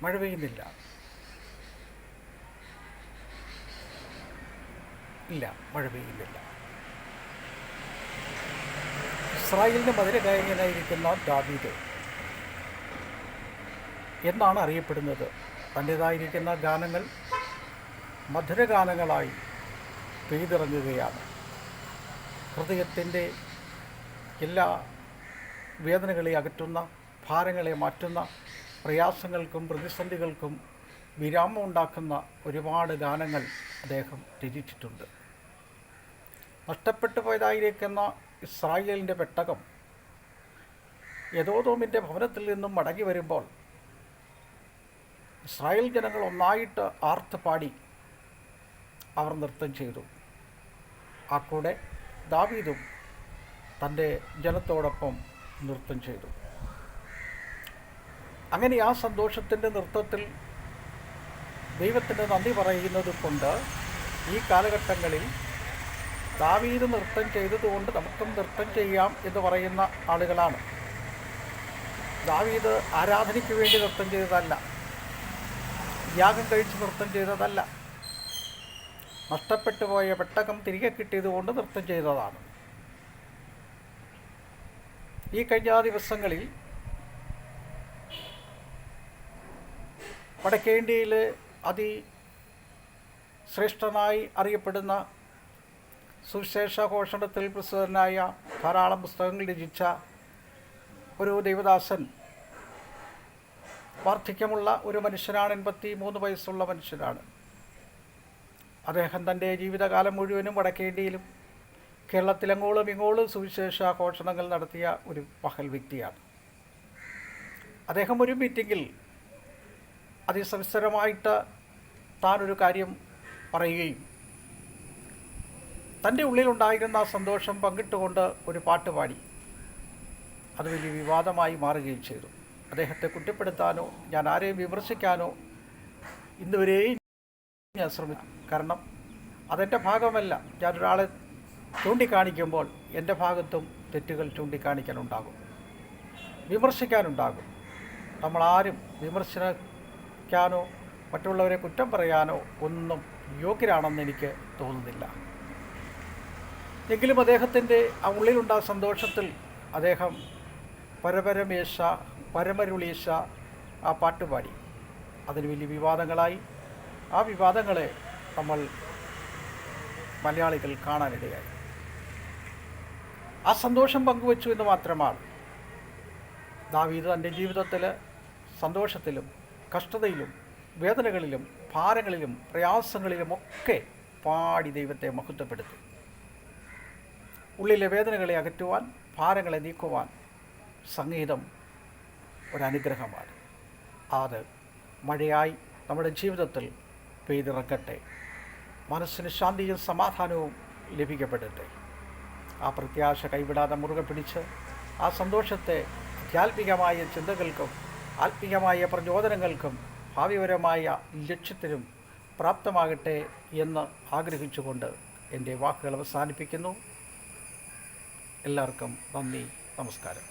മഴ പെയ്യുന്നില്ല. ഇല്ല, മഴ പെയ്യുന്നില്ല. ഇസ്രായേലിൻ്റെ മധുരഗായകനായിരിക്കുന്ന ദാവീദ് എന്നാണ് അറിയപ്പെടുന്നത്. തൻ്റേതായിരിക്കുന്ന ഗാനങ്ങൾ മധുരഗാനങ്ങളായി പെയ്തിറങ്ങുകയാണ്. ഹൃദയത്തിൻ്റെ എല്ലാ വേദനകളെ അകറ്റുന്ന, ഭാരങ്ങളെ മാറ്റുന്ന, പ്രയാസങ്ങൾക്കും പ്രതിസന്ധികൾക്കും വിരാമം ഉണ്ടാക്കുന്ന ഒരുപാട് ഗാനങ്ങൾ അദ്ദേഹം രചിച്ചിട്ടുണ്ട്. നഷ്ടപ്പെട്ടു പോയതായിരിക്കുന്ന ഇസ്രായേലിൻ്റെ പെട്ടകം യദോദോമിൻ്റെ ഭവനത്തിൽ നിന്നും മടങ്ങി വരുമ്പോൾ ഇസ്രായേൽ ജനങ്ങൾ ഒന്നായിട്ട് ആർത്ത് പാടി അവർ നൃത്തം ചെയ്തു. ആ കൂടെ ദാവീദും തൻ്റെ ജനത്തോടൊപ്പം നൃത്തം ചെയ്തു. അങ്ങനെ ആ സന്തോഷത്തിൻ്റെ നൃത്തത്തിൽ ദൈവത്തിന് നന്ദി പറയുന്നത് കൊണ്ട് ഈ കാലഘട്ടങ്ങളിൽ ദാവീദ് നൃത്തം ചെയ്തതുകൊണ്ട് നമുക്കും നൃത്തം ചെയ്യാം എന്ന് പറയുന്ന ആളുകളാണ്. ദാവീദ് ആരാധനയ്ക്ക് വേണ്ടി നൃത്തം ചെയ്തതല്ല, യാഗം കഴിച്ച് നൃത്തം ചെയ്തതല്ല, നഷ്ടപ്പെട്ടു പോയ പെട്ടകം തിരികെ കിട്ടിയതുകൊണ്ട് നൃത്തം ചെയ്തതാണ്. ഈ കഴിഞ്ഞ ദിവസങ്ങളിൽ വടക്കേ ഇന്ത്യയിൽ ശ്രേഷ്ഠനായി അറിയപ്പെടുന്ന സുവിശേഷ ഘോഷണത്തിൽ പ്രസിദ്ധനായ ധാരാളം പുസ്തകങ്ങൾ രചിച്ച ഒരു ദൈവദാസൻ, വാർദ്ധക്യമുള്ള ഒരു മനുഷ്യനാണ്. 83 വയസ്സുള്ള മനുഷ്യനാണ്. അദ്ദേഹം തൻ്റെ ജീവിതകാലം മുഴുവനും വടക്കേ ഇന്ത്യയിലും കേരളത്തിലങ്ങോളം ഇങ്ങോളം സുവിശേഷ ഘോഷണങ്ങൾ നടത്തിയ ഒരു മഹൽ വ്യക്തിയാണ്. അദ്ദേഹം ഒരു മീറ്റിങ്ങിൽ അതിസവിസ്തരമായിട്ട് താനൊരു കാര്യം പറയുകയും തൻ്റെ ഉള്ളിലുണ്ടായിരുന്ന സന്തോഷം പങ്കിട്ടുകൊണ്ട് ഒരു പാട്ട് പാടി. അത് വലിയ വിവാദമായി മാറുകയും ചെയ്തു. അദ്ദേഹത്തെ കുറ്റപ്പെടുത്താനോ ഞാൻ ആരെയും വിമർശിക്കാനോ ഇന്നുവരെയും ഞാൻ ശ്രമിച്ചു. കാരണം അതെൻ്റെ ഭാഗമല്ല. ഞാനൊരാളെ ചൂണ്ടിക്കാണിക്കുമ്പോൾ എൻ്റെ ഭാഗത്തും തെറ്റുകൾ ചൂണ്ടിക്കാണിക്കാനുണ്ടാകും, വിമർശിക്കാനുണ്ടാകും. നമ്മളാരും വിമർശിക്കാനോ മറ്റുള്ളവരെ കുറ്റം പറയാനോ ഒന്നും യോഗ്യരാണെന്ന് എനിക്ക് തോന്നുന്നില്ല. എങ്കിലും അദ്ദേഹത്തിൻ്റെ ആ ഉള്ളിലുണ്ടായ സന്തോഷത്തിൽ അദ്ദേഹം പരപരമേശ പരമരുളീശ ആ പാട്ടുപാടി. അതിന് വലിയ വിവാദങ്ങളായി. ആ വിവാദങ്ങളെ നമ്മൾ മലയാളികൾ കാണാനിടയായി. ആ സന്തോഷം പങ്കുവച്ചു എന്ന് മാത്രമാണ്. ദാവീദ് തൻ്റെ ജീവിതത്തിൽ സന്തോഷത്തിലും കഷ്ടതയിലും വേദനകളിലും ഭാരങ്ങളിലും പ്രയാസങ്ങളിലുമൊക്കെ പാടി ദൈവത്തെ മഹത്വപ്പെടുത്തി. ഉള്ളിലെ വേദനകളെ അകറ്റുവാൻ, ഭാരങ്ങളെ നീക്കുവാൻ സംഗീതം ഒരനുഗ്രഹമാണ്. അത് മഴയായി നമ്മുടെ ജീവിതത്തിൽ പെയ്തിറങ്ങട്ടെ. മനസ്സിന് ശാന്തിയും സമാധാനവും ലഭിക്കപ്പെടട്ടെ. ആ പ്രത്യാശ കൈവിടാതെ മുറുകെ പിടിച്ച് ആ സന്തോഷത്തെ ആധ്യാത്മികമായ ചിന്തകൾക്കും ആത്മീയമായ പ്രചോദനങ്ങൾക്കും ഭാവിപരമായ ലക്ഷ്യത്തിനും പ്രാപ്തമാകട്ടെ എന്ന് ആഗ്രഹിച്ചുകൊണ്ട് എൻ്റെ വാക്കുകൾ അവസാനിപ്പിക്കുന്നു. എല്ലാവർക്കും നന്ദി, നമസ്കാരം.